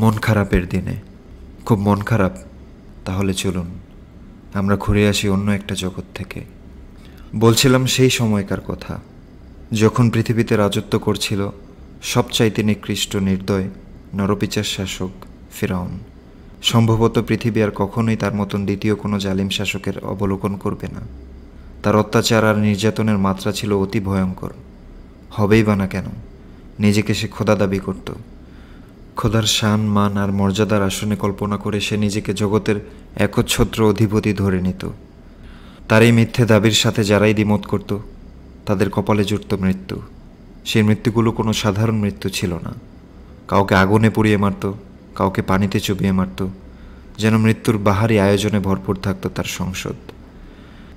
মন খারাপের দিনে। খুব মন খারাপ? তাহলে চলুন আমরা ঘুরে আসি অন্য একটা জগৎ থেকে। বলছিলাম সেই সময়কার কথা, যখন পৃথিবীতে রাজত্ব করছিল সবচাইতে নিকৃষ্ট নির্দয় নরপিচার শাসক ফিরআউন। সম্ভবত পৃথিবী আর কখনোই তার মতন দ্বিতীয় কোনো জালিম শাসকের অবলোকন করবে না। তার অত্যাচার আর নির্যাতনের মাত্রা ছিল অতি ভয়ঙ্কর। হবেই বা না কেন, নিজেকে সে খোদা দাবি করত। খোদার শান, মান আর মর্যাদার আসনে কল্পনা করে সে নিজেকে জগতের একচ্ছত্র অধিপতি ধরে নিত। তার এই মিথ্যে দাবির সাথে যারাই দ্বিমত করত তাদের কপালে জুটত মৃত্যু। সেই মৃত্যুগুলো কোনো সাধারণ মৃত্যু ছিল না। কাউকে আগুনে পুড়িয়ে মারত, কাউকে পানিতে চুবিয়ে মারত, যেন মৃত্যুর বাহারি আয়োজনে ভরপুর থাকত তার সংসদ।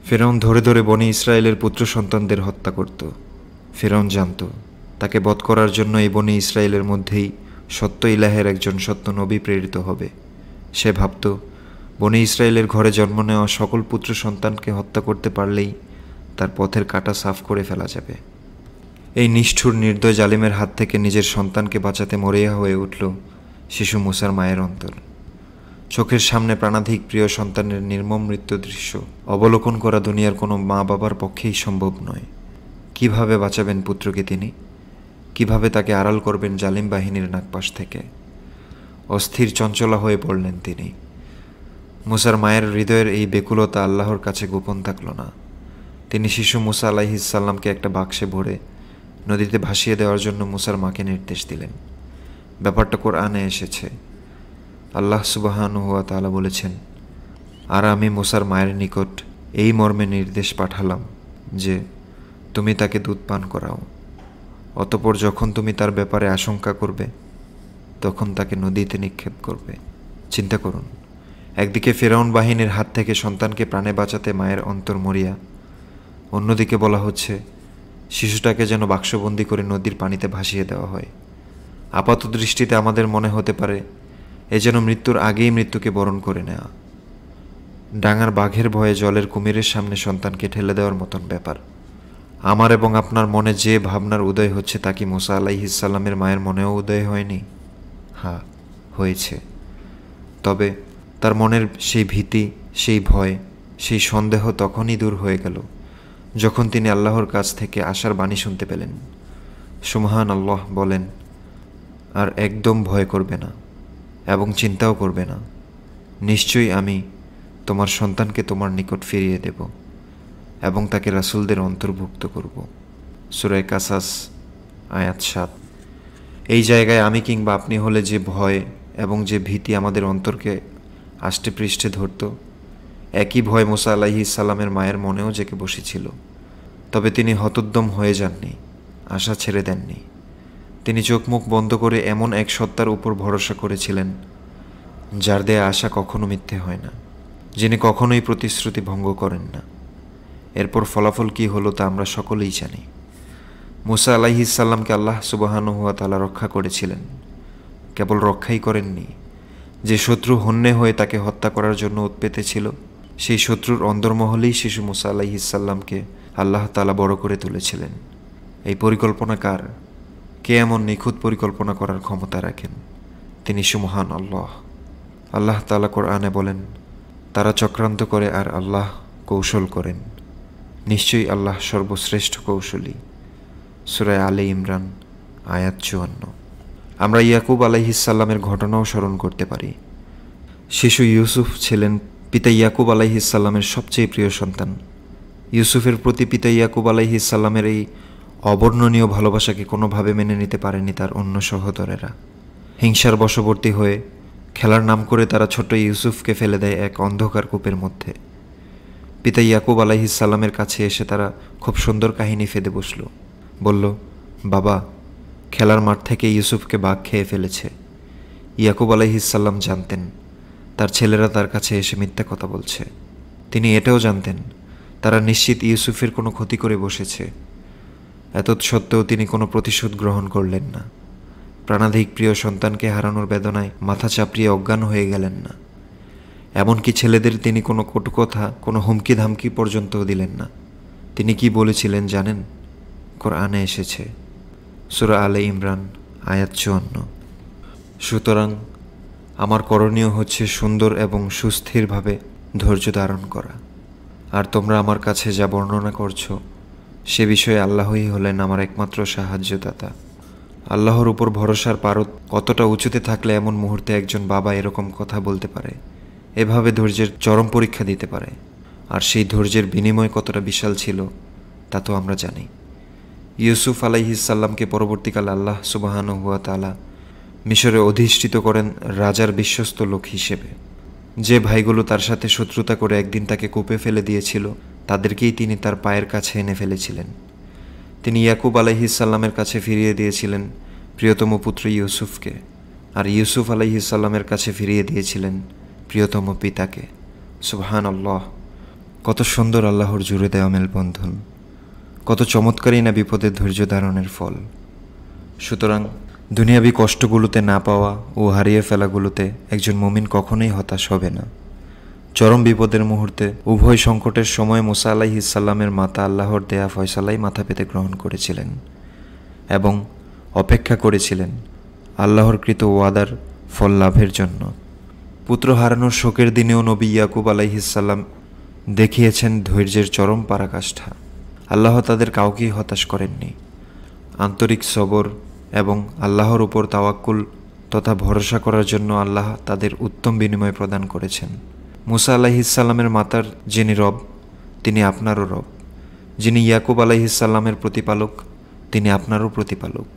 ফিরআউন ধরে ধরে বনি ইসরায়েলের পুত্র সন্তানদের হত্যা করত। ফিরআউন জানত তাকে বধ করার জন্য এই বনি ইসরায়েলের মধ্যেই সত্য ইলাহের একজন সত্য নবী প্রেরিত হবে। সে ভাবত বনি ইসরায়েলের ঘরে জন্ম নেওয়া সকল পুত্র সন্তানকে হত্যা করতে পারলেই তার পথের কাঁটা সাফ করে ফেলা যাবে। এই নিষ্ঠুর নির্দয় জালিমের হাত থেকে নিজের সন্তানকে বাঁচাতে মরিয়া হয়ে উঠল শিশু মুসার মায়ের অন্তর। চোখের সামনে প্রাণাধিক প্রিয় সন্তানের নির্মম মৃত্যু দৃশ্য অবলোকন করা দুনিয়ার কোনো মা বাবার পক্ষেই সম্ভব নয়। কিভাবে বাঁচাবেন পুত্রকে তিনি? কিভাবে তাকে আড়াল করবেন জালিম বাহিনীর নাগপাশ থেকে? অস্থির চঞ্চলা হয়ে পড়লেন তিনি। মুসার মায়ের হৃদয়ের এই বেকুলতা আল্লাহর কাছে গোপন থাকল না। তিনি শিশু মুসা আলাইহিসসালামকে একটা বাক্সে ভরে নদীতে ভাসিয়ে দেওয়ার জন্য মুসার মাকে নির্দেশ দিলেন। ব্যাপারটা কোরআনে এসেছে। আল্লাহ সুবহানাহু ওয়া তাআলা বলেছেন, আর আমি মুসার মায়ের নিকট এই মর্মে নির্দেশ পাঠালাম যে তুমি তাকে দুধ পান করাও। অতঃপর যখন তুমি তার ব্যাপারে আশঙ্কা করবে তখন তাকে নদীতে নিক্ষেপ করবে। চিন্তা করুন, একদিকে ফিরআউন বাহিনীর হাত থেকে সন্তানকে প্রাণে বাঁচাতে মায়ের অন্তর মরিয়া, অন্যদিকে বলা হচ্ছে শিশুটাকে যেন বাক্সবন্দি করে নদীর পানিতে ভাসিয়ে দেওয়া হয়। আপাত দৃষ্টিতে আমাদের মনে হতে পারে এ যেন মৃত্যুর আগেই মৃত্যুকে বরণ করে নেওয়া। ডাঙার বাঘের ভয়ে জলের কুমিরের সামনে সন্তানকে ঠেলে দেওয়ার মতন ব্যাপার। আমার এবং আপনার মনে যে ভাবনার উদয় হচ্ছে তা কি মুসা আলাইহিসসালামের মায়ের মনেও উদয় হয়নি? হ্যাঁ, হয়েছে। তবে তার মনের সেই ভীতি, সেই ভয়, সেই সন্দেহ তখনই দূর হয়ে গেল যখন তিনি আল্লাহর কাছ থেকে আশার বাণী শুনতে পেলেন। সুবহানাল্লাহ বলেন, আর একদম ভয় করবে না এবং চিন্তাও করবে না। নিশ্চয়ই আমি তোমার সন্তানকে তোমার নিকট ফিরিয়ে দেব এবং তাকে রাসূলদের অন্তর্ভুক্ত করব। সূরা কাসাস আয়াত ৭। এই জায়গায় আমি কিংবা আপনি হলে যে ভয় এবং যে ভীতি আমাদের অন্তরকে আষ্টে পৃষ্ঠে ধরত, একই ভয় মুসা আলাইহিসসালামের মায়ের মনেও জেগে বসেছিল। তবে তিনি হতোদ্যম হয়ে যাননি, আশা ছেড়ে দেননি। তিনি চোখ মুখ বন্ধ করে এমন এক সত্তার উপর ভরসা করেছিলেন যার দেয়া আশা কখনো মিথ্যে হয় না, যিনি কখনোই প্রতিশ্রুতি ভঙ্গ করেন না। এরপর ফলাফল কী হলো তা আমরা সকলেই জানি। মুসা আলাইহিসসালামকে আল্লাহ সুবহানাহু ওয়া তাআলা রক্ষা করেছিলেন। কেবল রক্ষাই করেননি, যে শত্রু হন্যে হয়ে তাকে হত্যা করার জন্য উৎপেতে ছিল সেই শত্রুর অন্দরমহলেই শিশু মুসা আলাইহিসসালামকে আল্লাহ তাআলা বড় করে তুলেছিলেন। এই পরিকল্পনা কার? কে এমন নিখুঁত পরিকল্পনা করার ক্ষমতা রাখেন? তিনি সুমহান আল্লাহ। আল্লাহ তাআলা কোরআনে বলেন, তারা চক্রান্ত করে আর আল্লাহ কৌশল করেন। নিশ্চয়ই আল্লাহ সর্বশ্রেষ্ঠ কৌশলী। সূরা আলে ইমরান আয়াত ৫৪। আমরা ইয়াকুব আলাইহিসসালামের ঘটনাও স্মরণ করতে পারি। শিশু ইউসুফ ছিলেন পিতা ইয়াকুব আলাইহিসসালামের সবচেয়ে প্রিয় সন্তান। ইউসুফের প্রতি পিতা ইয়াকুব আলাইহিসসালামের এই অবর্ণনীয় ভালোবাসাকে কোনোভাবে মেনে নিতে পারেনি তার অন্য সহোদরেরা। হিংসার বশবর্তী হয়ে খেলার নাম করে তারা ছোট ইউসুফকে ফেলে দেয় এক অন্ধকার কূপের মধ্যে। পিতা ইয়াকুব আলাইহিসসালামের কাছে এসে তারা খুব সুন্দর কাহিনী ফেঁদে বসল। বলল, বাবা, খেলার মাঠ থেকে ইউসুফকে বাঘ খেয়ে ফেলেছে। ইয়াকুব আলাইহিসসালাম জানতেন তার ছেলেরা তার কাছে এসে মিথ্যা কথা বলছে। তিনি এটাও জানতেন তারা নিশ্চিত ইউসুফের কোনো ক্ষতি করে বসেছে। এতৎসত্ত্বেও তিনি কোনো প্রতিশোধ গ্রহণ করলেন না। প্রাণাধিক প্রিয় সন্তানকে হারানোর বেদনায় মাথা চাপড়িয়ে অজ্ঞান হয়ে গেলেন না। এমনকি ছেলেদের তিনি কোনো কটু কথা, কোনো হুমকি ধামকি পর্যন্তও দিলেন না। তিনি কি বলেছিলেন জানেন? কোরআনে এসেছে, সূরা আলে ইমরান আয়াত ৫৪। সুতরাং আমার করণীয় হচ্ছে সুন্দর এবং সুস্থিরভাবে ধৈর্য ধারণ করা। আর তোমরা আমার কাছে যা বর্ণনা করছো সে বিষয়ে আল্লাহই হলেন আমার একমাত্র সাহায্যদাতা। আল্লাহর উপর ভরসার পারদ কতটা উঁচুতে থাকলে এমন মুহূর্তে একজন বাবা এরকম কথা বলতে পারে, এভাবে ধৈর্যের চরম পরীক্ষা দিতে পারে। আর সেই ধৈর্যের বিনিময় কতটা বিশাল ছিল তা তো আমরা জানি। ইউসুফ আলাইহিসসাল্লামকে পরবর্তীকালে আল্লাহ সুবহানাহু ওয়া তাআলা মিশরে অধিষ্ঠিত করেন রাজার বিশ্বস্ত লোক হিসেবে। যে ভাইগুলো তার সাথে শত্রুতা করে একদিন তাকে কূপে ফেলে দিয়েছিল তাদেরকেই তিনি তার পায়ের কাছে এনে ফেলেছিলেন। তিনি ইয়াকুব আলাইহিসসাল্লামের কাছে ফিরিয়ে দিয়েছিলেন প্রিয়তম পুত্র ইউসুফকে, আর ইউসুফ আলাইহিসসাল্লামের কাছে ফিরিয়ে দিয়েছিলেন প্রিয়তম পিতাকে। সুবহানাল্লাহ, কত সুন্দর আল্লাহর জুড়ে দেওয়া মেলবন্ধন, কত চমৎকারই না বিপদের ধৈর্য ধারণের ফল। সুতরাং দুনিয়াবি কষ্টগুলোতে না পাওয়া ও হারিয়ে ফেলাগুলোতে একজন মুমিন কখনোই হতাশ হবে না। চরম বিপদের মুহূর্তে উভয় সংকটের সময় মুসা আলাইহিসসালামের মাতা আল্লাহর দেয়া ফয়সালাই মাথা পেতে গ্রহণ করেছিলেন এবং অপেক্ষা করেছিলেন আল্লাহর কৃত ওয়াদার ফল লাভের জন্য। পুত্র হারানোর শোকের দিনেও নবী ইয়াকুব আলাইহিসসালাম দেখিয়েছেন ধৈর্যের চরম পরাকাষ্ঠা। আল্লাহ তাদের কাউকেই হতাশ করেননি। আন্তরিক সবর এবং আল্লাহর উপর তাওয়াক্কুল তথা ভরসা করার জন্য আল্লাহ তাদের উত্তম বিনিময় প্রদান করেছেন। মুসা আলাইহিসসালামের মাতার যিনি রব তিনি আপনারও রব, যিনি ইয়াকুব আলাইহিসসালামের প্রতিপালক তিনি আপনারও প্রতিপালক।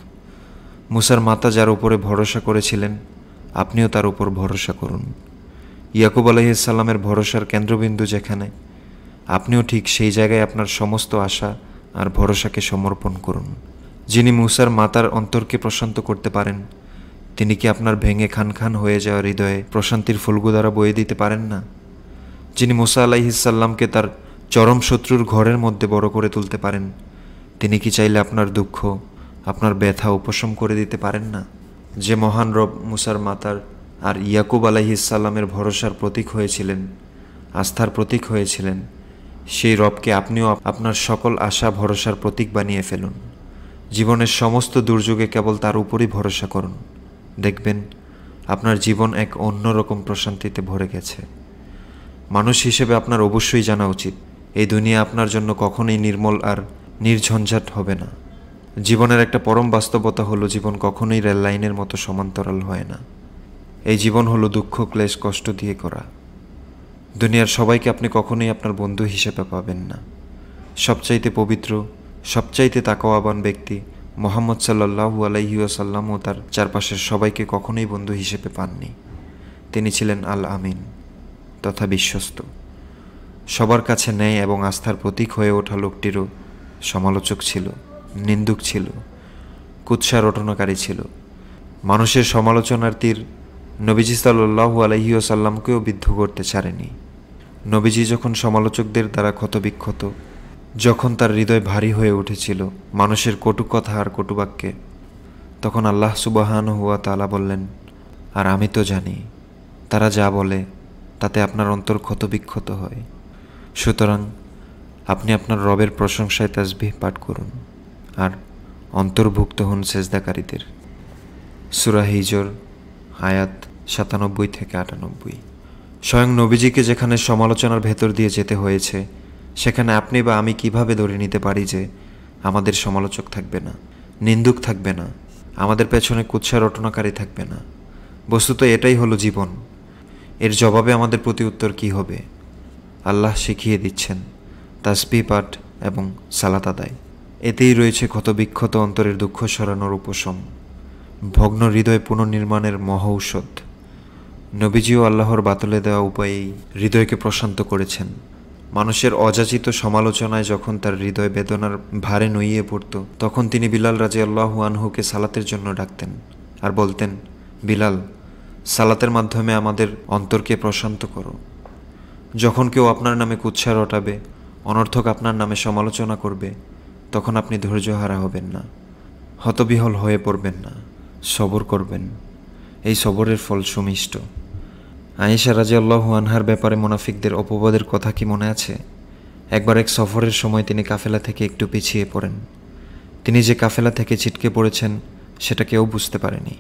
মুসার মাতা যার উপরে ভরসা করেছিলেন আপনিও তার উপর ভরসা করুন। ইয়াকুব আলাইহিসসালামের ভরসার কেন্দ্রবিন্দু যেখানে, আপনিও ঠিক সেই জায়গায় আপনার সমস্ত আশা আর ভরসাকে সমর্পণ করুন। যিনি মুসার মাতার অন্তরকে প্রশান্ত করতে পারেন তিনি কি আপনার ভেঙে খান খান হয়ে যাওয়া হৃদয়ে প্রশান্তির ফুলগুধারা বয়ে দিতে পারেন না? যিনি মুসা আলাইহিসসালামকে তার চরম শত্রুর ঘরের মধ্যে বড় করে তুলতে পারেন তিনি কি চাইলে আপনার দুঃখ, আপনার ব্যথা উপশম করে দিতে পারেন না? যে মহান রব মুসার মাতার আর ইয়াকুব আলাইহিসসালামের ভরসার প্রতীক হয়েছিলেন, আস্থার প্রতীক হয়েছিলেন, সেই রবকে আপনিও আপনার সকল আশা ভরসার প্রতীক বানিয়ে ফেলুন। জীবনের সমস্ত দুর্যোগে কেবল তার উপরই ভরসা করুন। দেখবেন আপনার জীবন এক অন্যরকম প্রশান্তিতে ভরে গেছে। মানুষ হিসেবে আপনার অবশ্যই জানা উচিত এই দুনিয়া আপনার জন্য কখনোই নির্মল আর নির্ঝঞ্ঝাট হবে না। জীবনের একটা পরম বাস্তবতা হলো জীবন কখনোই রেল লাইনের মতো সমান্তরাল হয় না। এই জীবন হলো দুঃখ, ক্লেশ, কষ্ট দিয়ে করা। দুনিয়ার সবাইকে আপনি কখনোই আপনার বন্ধু হিসেবে পাবেন না। সবচাইতে পবিত্র, সবচাইতে তাকওয়াবান ব্যক্তি মুহাম্মদ সাল্লাল্লাহু আলাইহি ওয়াসাল্লাম ও তার চারপাশের সবাইকে কখনোই বন্ধু হিসেবে পাননি। তিনি ছিলেন আল আমিন তথা বিশ্বস্ত। সবার কাছে ন্যায় এবং আস্থার প্রতীক হয়ে ওঠা লোকটিরও সমালোচক ছিল, নিন্দুক ছিল, কুৎসা রটনাকারী ছিল। মানুষের সমালোচনার তীর নবীজি সাল্লাল্লাহু আলাইহি ওয়াসাল্লামকেও বিদ্ধ করতে ছাড়েনি। নবীজি যখন সমালোচকদের দ্বারা ক্ষতবিক্ষত, যখন তার হৃদয় ভারী হয়ে উঠেছিল মানুষের কটু কথা আর কটুবাক্যে, তখন আল্লাহ সুবহানাহু ওয়া তাআলা বললেন, আর আমি তো জানি তারা যা বলে তাতে আপনার অন্তর ক্ষতবিক্ষত হয়। সুতরাং আপনি আপনার রবের প্রশংসায় তাসবিহ পাঠ করুন আর অন্তর্ভুক্ত হন সেজদাকারীদের। সূরা হিজর আয়াত ৯৭ থেকে ৯৮। স্বয়ং নবীজিকে যেখানে সমালোচনার ভেতর দিয়ে যেতে হয়েছে সেখানে আপনি বা আমি কিভাবে ধরে নিতে পারি যে আমাদের সমালোচক থাকবে না, নিন্দুক থাকবে না, আমাদের পেছনে কুৎসা রটনাকারী থাকবে না? বস্তুত এটাই হলো জীবন। এর জবাবে আমাদের প্রতি উত্তর কী হবে? আল্লাহ শিখিয়ে দিচ্ছেন তাসবিহ পাঠ এবং সালাত আদায়। এতেই রয়েছে ক্ষতবিক্ষত অন্তরের দুঃখ সরানোর উপশম, ভগ্ন হৃদয় পুনর্নির্মাণের মহৌষধ। নবীজিও আল্লাহর বাতলে দেওয়া উপায়েই হৃদয়কে প্রশান্ত করেছেন। মানুষের অযাচিত সমালোচনায় যখন তার হৃদয় বেদনার ভারে নুইয়ে পড়ত তখন তিনি বিলাল রাদিয়াল্লাহু আনহুকে সালাতের জন্য ডাকতেন আর বলতেন, বিলাল, সালাতের মাধ্যমে আমাদের অন্তরকে প্রশান্ত করো। যখন কেউ আপনার নামে কুৎসা রটাবে, অনর্থক আপনার নামে সমালোচনা করবে, তখন আপনি ধৈর্যহারা হবেন না, হতবিহল হয়ে পড়বেন না, সবর করবেন। এই সবরের ফল সুমিষ্ট। আয়েশা রাদিয়াল্লাহু আনহার ব্যাপারে মুনাফিকদের অপবাদের কথা কি মনে আছে? একবার এক সফরের সময় তিনি কাফেলা থেকে একটু পিছিয়ে পড়েন। তিনি যে কাফেলা থেকে ছিটকে পড়েছেন সেটা কেউ বুঝতে পারেনি।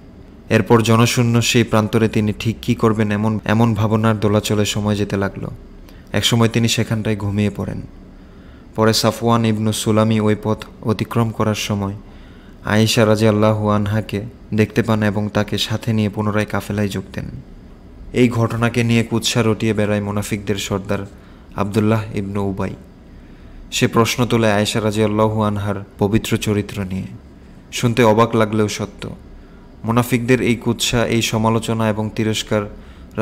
এরপর জনশূন্য সেই প্রান্তরে তিনি ঠিক কী করবেন এমন ভাবনার দোলাচলে সময় যেতে লাগলো। একসময় তিনি সেখানটায় ঘুমিয়ে পড়েন। পরে সাফওয়ান ইবনু সুলামি ওই পথ অতিক্রম করার সময় আয়েশা রাদিয়াল্লাহু আনহাকে দেখতে পান এবং তাকে সাথে নিয়ে পুনরায় কাফেলায় যোগ দেন। এই ঘটনাকে নিয়ে কুৎসা রটিয়ে বেড়ায় মুনাফিকদের সর্দার আবদুল্লাহ ইবনু উবাই। সে প্রশ্ন তোলে আয়েশা রাদিয়াল্লাহু আনহার পবিত্র চরিত্র নিয়ে। শুনতে অবাক লাগলেও সত্য। মুনাফিকদের এই কুৎসা, এই সমালোচনা এবং তিরস্কার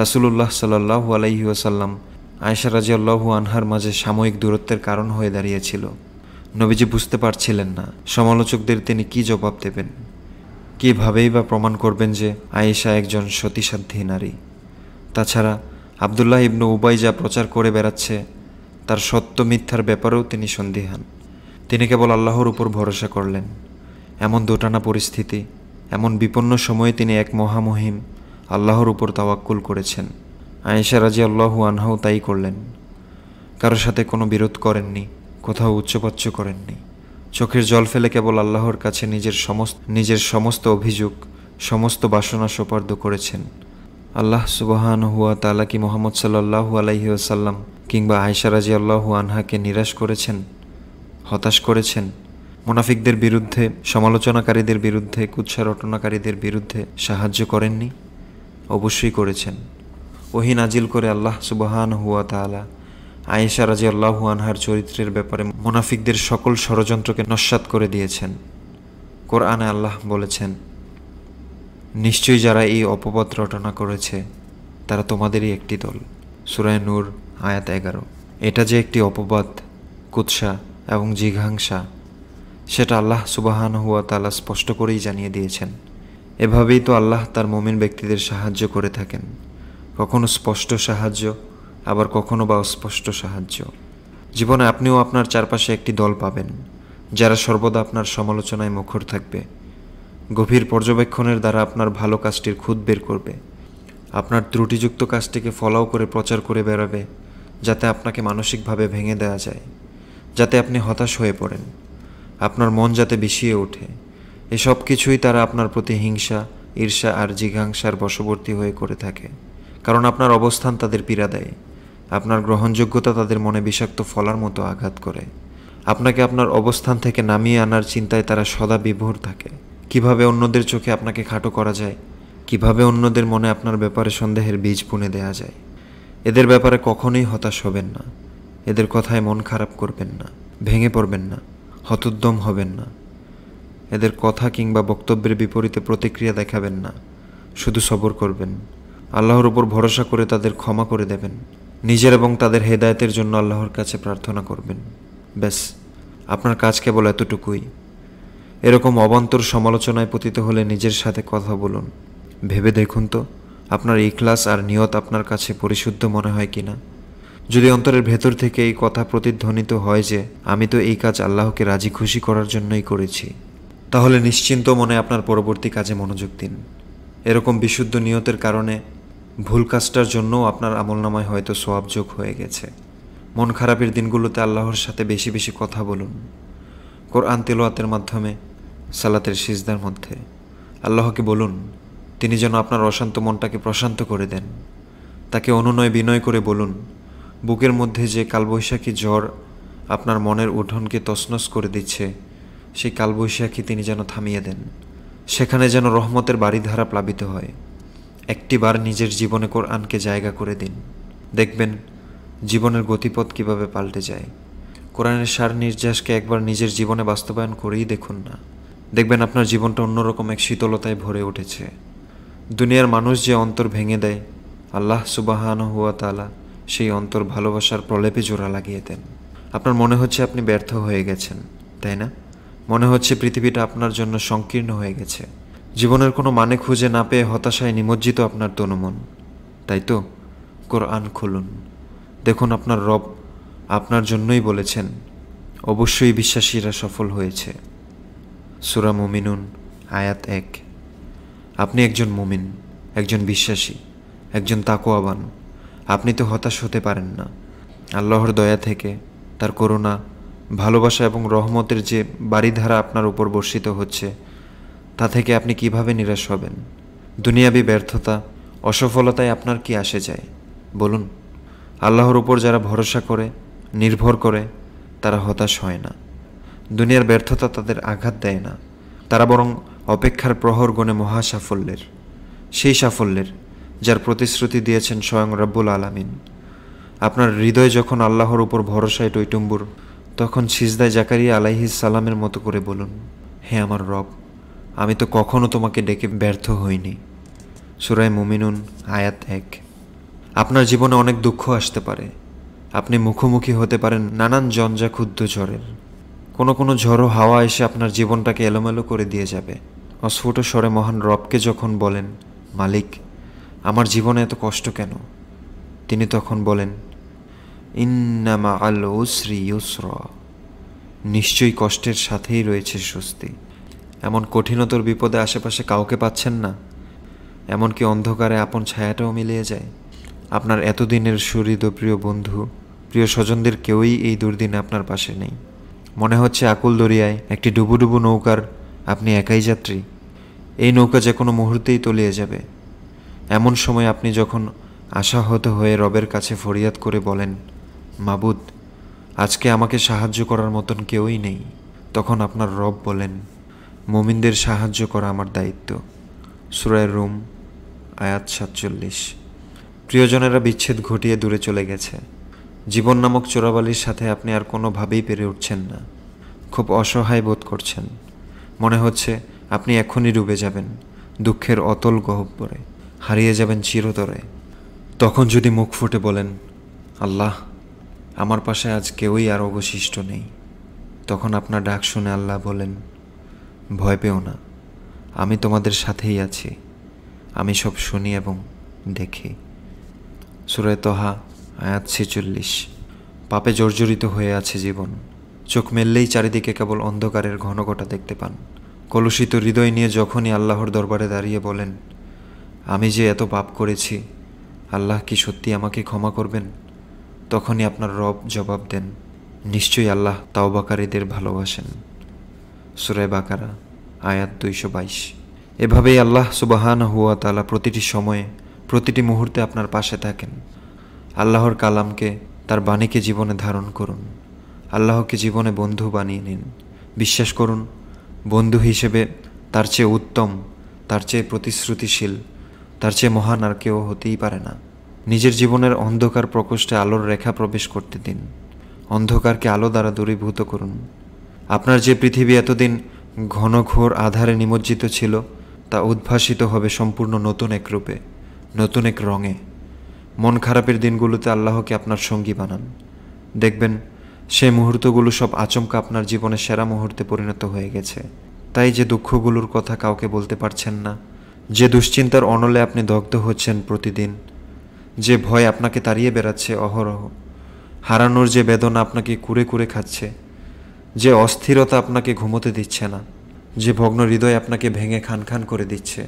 রাসূলুল্লাহ সাল্লাল্লাহু আলাইহি ওয়াসাল্লাম আয়েশা রাদিয়াল্লাহু আনহার মাঝে সাময়িক দূরত্বের কারণ হয়ে দাঁড়িয়েছিল। নবীজি বুঝতে পারছিলেন না সমালোচকদের তিনি কি জবাব দেবেন, কীভাবেই বা প্রমাণ করবেন যে আয়েশা একজন সতীসাধ্যী নারী। তাছাড়া আবদুল্লাহ ইবনু উবাই যা প্রচার করে বেড়াচ্ছে তার সত্য মিথ্যার ব্যাপারেও তিনি সন্দিহান। তিনি কেবল আল্লাহর উপর ভরসা করলেন। এমন দোটানা পরিস্থিতি, এমন বিপন্ন সময়ে তিনি এক মহামহিম আল্লাহর উপর তাওয়াক্কুল করেছেন। আয়েশা রাদিয়াল্লাহু আনহাও তাই করলেন। কারোর সাথে কোনো বিরোধ করেননি, কোথাও উচ্চবাচ্য করেননি। চোখের জল ফেলে কেবল আল্লাহর কাছে নিজের সমস্ত অভিযোগ, সমস্ত বাসনা সোপার্দ করেছেন। আল্লাহ সুবহানাহু ওয়া তাআলা কি মুহাম্মদ সাল্লাল্লাহু আলাইহি ওয়াসাল্লাম কিংবা আয়েশা রাদিয়াল্লাহু আনহাকে নিরাশ করেছেন, হতাশ করেছেন? মুনাফিকদের বিরুদ্ধে, সমালোচনাকারীদের বিরুদ্ধে, কুৎসা রটনাকারীদের বিরুদ্ধে সাহায্য করেননি? অবশ্যই করেছেন। ওহী নাজিল করে আল্লাহ সুবহানাহু ওয়া তাআলা আয়েশা রাদিয়াল্লাহু আনহার চরিত্রের ব্যাপারে মুনাফিকদের সকল ষড়যন্ত্রকে নস্যাৎ করে দিয়েছেন। কোরআনে আল্লাহ বলেছেন, নিশ্চয়ই যারা এই অপবাদ রটনা করেছে তারা তোমাদেরই একটি দল। সূরা নূর আয়াত 11। এটা যে একটি অপবাদ, কুৎসা এবং জিঘাংসা সেটা আল্লাহ সুবহানাহু ওয়া তাআলা স্পষ্ট করেই জানিয়ে দিয়েছেন। এভাবেই তো আল্লাহ তার মুমিন ব্যক্তিদের সাহায্য করে থাকেন, কখনো স্পষ্ট সাহায্য, আবার কখনো বা অস্পষ্ট সাহায্য। জীবনে আপনিও আপনার চারপাশে একটি দল পাবেন যারা সর্বদা আপনার সমালোচনায় মুখর থাকবে, গভীর পর্যবেক্ষণের দ্বারা আপনার ভালো কাজটির খুঁত বের করবে, আপনার ত্রুটিযুক্ত কাজটিকে ফলাও করে প্রচার করে বেড়াবে, যাতে আপনাকে মানসিকভাবে ভেঙে দেওয়া যায়, যাতে আপনি হতাশ হয়ে পড়েন, আপনার মন যাতে বিষিয়ে ওঠে। এসব কিছুই তারা আপনার প্রতি হিংসা, ঈর্ষা আর জিঘাংসার বশবর্তী হয়ে করে থাকে। কারণ আপনার অবস্থান তাদের পীড়া দেয়, আপনার গ্রহণযোগ্যতা তাদের মনে বিষাক্ত ফলার মতো আঘাত করে। আপনাকে আপনার অবস্থান থেকে নামিয়ে আনার চিন্তায় তারা সদা বিভোর থাকে। কিভাবে অন্যদের চোখে আপনাকে খাটো করা যায়, কিভাবে অন্যদের মনে আপনার ব্যাপারে সন্দেহের বীজ বুনে দেয়া যায়। এদের ব্যাপারে কখনোই হতাশ হবেন না, এদের কথায় মন খারাপ করবেন না, ভেঙে পড়বেন না, হতোদ্যম হবেন না। এদের কথা কিংবা বক্তব্যের বিপরীতে প্রতিক্রিয়া দেখাবেন না, শুধু সবর করবেন। আল্লাহর উপর ভরসা করে তাদের ক্ষমা করে দেবেন। নিজের এবং তাদের হেদায়েতের জন্য আল্লাহর কাছে প্রার্থনা করবেন। ব্যাস, আপনার কাজ কেবল এতটুকুই। এরকম অবান্তর সমালোচনায় পতিত হলে নিজের সাথে কথা বলুন, ভেবে দেখুন তো আপনার ইখলাস আর নিয়ত আপনার কাছে পরিশুদ্ধ মনে হয় কিনা। যদি অন্তরের ভেতর থেকে এই কথা প্রতিধ্বনিত হয় যে আমি তো এই কাজ আল্লাহকে রাজি খুশি করার জন্যই করেছি, তাহলে নিশ্চিন্ত মনে আপনার পরবর্তী কাজে মনোযোগ দিন। এরকম বিশুদ্ধ নিয়তের কারণে ভুল কাজটার জন্যও আপনার আমলনামায় হয়তো সওয়াব যোগ হয়ে গেছে। মন খারাপের দিনগুলোতে আল্লাহর সাথে বেশি বেশি কথা বলুন। কোরআন তেলাওয়াতের মাধ্যমে, সালাতের সিজদার মধ্যে আল্লাহকে বলুন তিনি যেন আপনার অশান্ত মনটাকে প্রশান্ত করে দেন। তাকে অনুনয় বিনয় করে বলুন বুকের মধ্যে যে কালবৈশাখী ঝড় আপনার মনের উঠোনকে তছনছ করে দিচ্ছে, সেই কালবৈশাখী তিনি যেন থামিয়ে দেন। সেখানে যেন রহমতের বাড়িধারা প্লাবিত হয়। একটিবার নিজের জীবনে কোরআনকে জায়গা করে দিন, দেখবেন জীবনের গতিপথ কিভাবে পাল্টে যায়। কোরআনের সার নির্যাসকে একবার নিজের জীবনে বাস্তবায়ন করেই দেখুন না, দেখবেন আপনার জীবনটা অন্যরকম এক শীতলতায় ভরে উঠেছে। দুনিয়ার মানুষ যে অন্তর ভেঙে দেয়, আল্লাহ সুবহানাহু ওয়া তাআলা সেই অন্তর ভালোবাসার প্রলেপে জোড়া লাগিয়ে দেন। আপনার মনে হচ্ছে আপনি ব্যর্থ হয়ে গেছেন, তাই না? মনে হচ্ছে পৃথিবীটা আপনার জন্য সংকীর্ণ হয়ে গেছে, জীবনের কোনো মানে খুঁজে না পেয়ে হতাশায় নিমজ্জিত আপনার তনুমন, তাই তো? কোরআন খুলুন, দেখুন আপনার রব আপনার জন্যই বলেছেন অবশ্যই বিশ্বাসীরা সফল হয়েছে। সূরা মুমিনুন আয়াত 1। আপনি একজন মুমিন, একজন বিশ্বাসী, একজন তাকওয়াবান। আপনি তো হতাশ হতে পারেন না। আল্লাহর দয়া থেকে, তার করুণা, ভালোবাসা এবং রহমতের যে বাড়িধারা আপনার উপর বর্ষিত হচ্ছে, তা থেকে আপনি কিভাবে নিরাশ হবেন? দুনিয়াবি ব্যর্থতা, অসফলতায় আপনার কি আসে যায় বলুন? আল্লাহর উপর যারা ভরসা করে, নির্ভর করে, তারা হতাশ হয় না। দুনিয়ার ব্যর্থতা তাদের আঘাত দেয় না, তারা বরং অপেক্ষার প্রহর গণে মহা সাফল্যের, সেই সাফল্যের যার প্রতিশ্রুতি দিয়েছেন স্বয়ং রব্বুল আলামিন। আপনার হৃদয় যখন আল্লাহর উপর ভরসায় টইটুম্বুর, তখন সিজদায় জাকারিয়া আলাইহিস সালামের মতো করে বলুন, হে আমার রব, আমি তো কখনো তোমাকে ডেকে ব্যর্থ হইনি। সূরা মুমিনুন আয়াত 1। আপনার জীবনে অনেক দুঃখ আসতে পারে, আপনি মুখোমুখি হতে পারেন নানান জঞ্জা ক্ষুদ্র ঝড়ের। কোনো ঝড়ো হাওয়া এসে আপনার জীবনটাকে এলোমেলো করে দিয়ে যাবে। অস্ফুট স্বরে মহান রবকে যখন বলেন, মালিক, আমার জীবনে এত কষ্ট কেন? তিনি তখন বলেন, ইন্না মাআল উসরি ইউসরা, নিশ্চয়ই কষ্টের সাথেই রয়েছে স্বস্তি। এমন কঠিনতর বিপদে আশেপাশে কাউকে পাচ্ছেন না, এমনকি অন্ধকারে আপন ছায়াটাও মিলিয়ে যায়। আপনার এতদিনের সুহৃদ প্রিয় বন্ধু, প্রিয় স্বজনদের কেউই এই দুর্দিনে আপনার পাশে নেই। মনে হচ্ছে আকুল দরিয়ায় একটি ডুবুডুবু নৌকার আপনি একাই যাত্রী। এই নৌকা যে কোনো মুহূর্তেই তলিয়ে যাবে। এমন সময় আপনি যখন আশাহত হয়ে রবের কাছে ফরিয়াদ করে বলেন, মাবুদ, আজকে আমাকে সাহায্য করার মতন কেউই নেই, তখন আপনার রব বলেন, মুমিনদের সাহায্য করা আমার দায়িত্ব। সূরা রুম আয়াত 47। প্রিয়জনেরা বিচ্ছেদ ঘটিয়ে দূরে চলে গেছে। জীবন নামক চোরাবালির সাথে আপনি আর কোনোভাবেই পেরে উঠছেন না। খুব অসহায় বোধ করছেন। মনে হচ্ছে আপনি এখনই ডুবে যাবেন দুঃখের অতল গহ্বরে, হারিয়ে যাবেন চিরতরে। তখন যদি মুখ ফুটে বলেন, আল্লাহ, আমার পাশে আজ কেউই আর অবশিষ্ট নেই, তখন আপনার ডাক শুনে আল্লাহ বলেন, ভয় পেও না, আমি তোমাদের সাথেই আছি, আমি সব শুনি এবং দেখি। সূরা তহা আয়াত 46। পাপে জর্জরিত হয়ে আছে জীবন। চোখ মেললেই চারিদিকে কেবল অন্ধকারের ঘনঘটা দেখতে পান। কলুষিত হৃদয় নিয়ে যখনই আল্লাহর দরবারে দাঁড়িয়ে বলেন, আমি যে এত পাপ করেছি, আল্লাহ কি সত্যি আমাকে ক্ষমা করবেন? তখনই আপনার রব জবাব দেন, নিশ্চয়ই আল্লাহ তাওবাকারীদের ভালোবাসেন। সূরা বাকারা আয়াত 222। এভাবেই আল্লাহ সুবহানাহু ওয়া তাআলা প্রতিটি সময়ে, প্রতিটি মুহূর্তে আপনার পাশে থাকেন। আল্লাহর কালামকে, তার বাণীকে জীবনে ধারণ করুন। আল্লাহকে জীবনে বন্ধু বানিয়ে নিন। বিশ্বাস করুন, বন্ধু হিসেবে তার চেয়ে উত্তম, তার চেয়ে প্রতিশ্রুতিশীল, তার চেয়ে মহান আর কেউ হতেই পারে না। নিজের জীবনের অন্ধকার প্রকোষ্ঠে আলোর রেখা প্রবেশ করতে দিন। অন্ধকারকে আলো দ্বারা দূরীভূত করুন। আপনার যে পৃথিবী এতদিন ঘন ঘোর আধারে নিমজ্জিত ছিল, তা উদ্ভাসিত হবে সম্পূর্ণ নতুন এক রূপে, নতুন এক রঙে। মন খারাপের দিনগুলোতে আল্লাহকে আপনার সঙ্গী বানান। দেখবেন সেই মুহূর্তগুলো সব আচমকা আপনার জীবনে সেরা মুহূর্তে পরিণত হয়ে গেছে। তাই যে দুঃখগুলোর কথা কাউকে বলতে পারছেন না, যে দুশ্চিন্তার অনলে আপনি দগ্ধ হচ্ছেন প্রতিদিন, যে ভয় আপনাকে তাড়িয়ে বেড়াচ্ছে অহরহ, হারানোর যে বেদনা আপনাকে কুরে কুরে খাচ্ছে, যে অস্থিরতা আপনাকে ঘুমোতে দিচ্ছে না, যে ভগ্ন হৃদয় আপনাকে ভেঙে খান খান করে দিচ্ছে,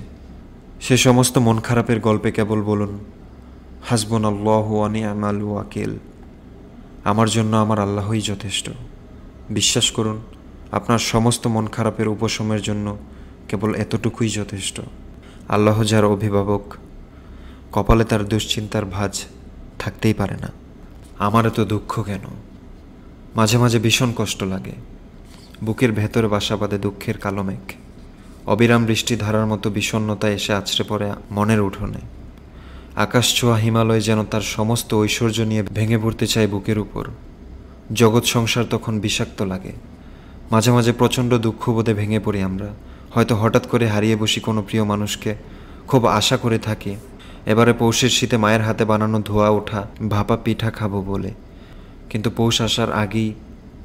সে সমস্ত মন খারাপের গল্পে কেবল বলুন, হাসবুনাল্লাহু ওয়া নি'মাল ওয়াকিল, আমার জন্য আমার আল্লাহই যথেষ্ট। বিশ্বাস করুন, আপনার সমস্ত মন খারাপের উপশমের জন্য কেবল এতটুকুই যথেষ্ট। আল্লাহ যার অভিভাবক, কপালে তার দুশ্চিন্তার ভাঁজ থাকতেই পারে না। আমার এত দুঃখ কেন? মাঝে মাঝে ভীষণ কষ্ট লাগে। বুকের ভেতরে বাসা বাঁধে দুঃখের কালো মেঘ। অবিরাম বৃষ্টিধারার মতো বিষণ্ণতা এসে আছড়ে পড়ে মনের উঠোনে। আকাশ ছোঁয়া হিমালয় যেন তার সমস্ত ঐশ্বর্য নিয়ে ভেঙে পড়তে চায় বুকের উপর। জগৎ সংসার তখন বিষাক্ত লাগে। মাঝে মাঝে প্রচণ্ড দুঃখবোধে ভেঙে পড়ি আমরা। হয়তো হঠাৎ করে হারিয়ে বসি কোনো প্রিয় মানুষকে, খুব আশা করে থাকি এবারে পৌষের শীতে মায়ের হাতে বানানো ধোয়া ওঠা ভাপা পিঠা খাবো বলে। কিন্তু পৌষ আসার আগেই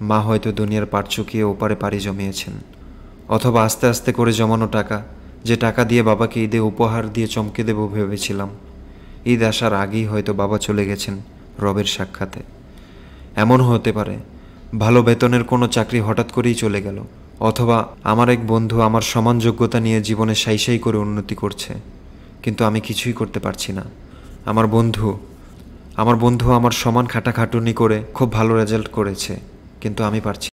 মা হয়তো দুনিয়ার পাট চুকিয়ে ওপারে পাড়ি জমিয়েছেন। অথবা আস্তে আস্তে করে জমানো টাকা, যে টাকা দিয়ে বাবাকে ঈদে উপহার দিয়ে চমকে দেব ভেবেছিলাম, ঈদ আসার আগেই হয়তো বাবা চলে গেছেন রবের সাক্ষাতে। এমন হতে পারে ভালো বেতনের কোনো চাকরি হঠাৎ করেই চলে গেল, অথবা আমার এক বন্ধু আমার সমান যোগ্যতা নিয়ে জীবনে সাই সাই করে উন্নতি করছে, কিন্তু আমি কিছুই করতে পারছি না। আমার বন্ধু আমার সমান খাটাখাটুনি করে খুব ভালো রেজাল্ট করেছে, কিন্তু আমি পারছি